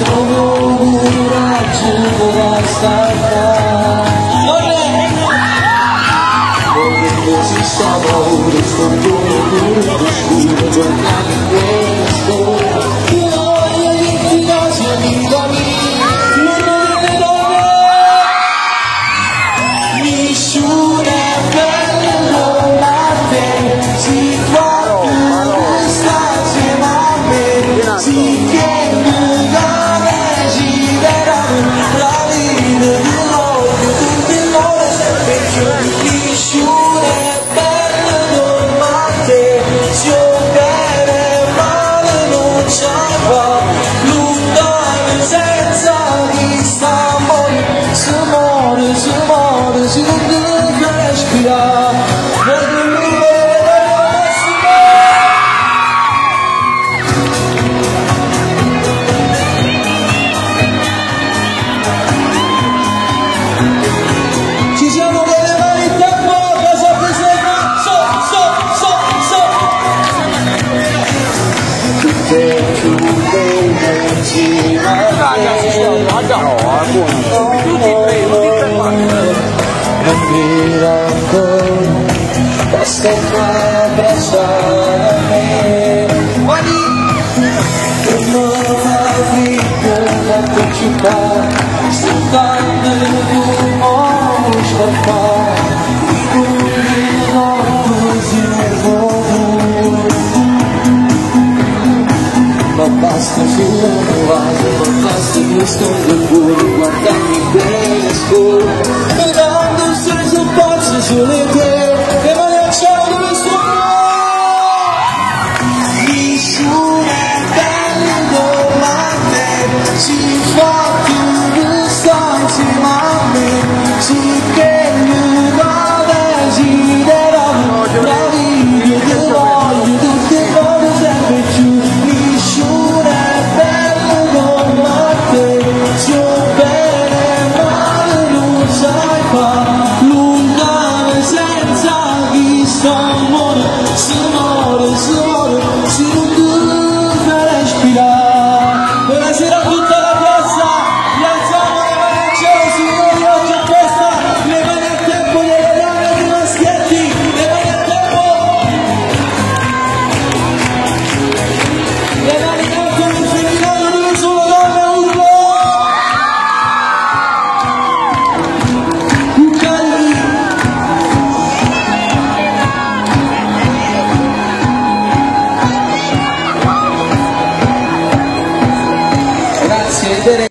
trovo coraggio da stare. Ci sono un sfondo oscuro, giornali questo. Io voglio dirti cose amica mia, non me ne dove. Nessuna bello ma te, si fa più stare ma me, si che mi dove girerà la vita di noi, tutti noi sempre più. Nessuna se non devo respirare, voglio vivere la massima. Ci siamo con le mani in tempo, cosa presenta? So. Tutte più belle insieme a non vivo ancora, basta qua abbracciare a me. Che non arrivo da città, stancando il fumo scappare, così nervoso. Ma basta solo vaso, ma basta questo fuori, guardami bene scuro. Sulle tue, le mani al cielo dove sono. Nessuna bella domanda si fa più stanze ma a me si che mi va desiderare la vita che voglio tutte cose sempre più. Nessuna bella domanda si bene male non sai fare. Si muore, si non deve respirare. Buonasera a tutta la piazza, rialziamo le mani al cielo, signori, oggi a testa, le mani al tempo delle donne e dei maschietti, le mani al tempo. Le mani in alto nel femminile dove sono donne, urlo. Cuccagli. Grazie.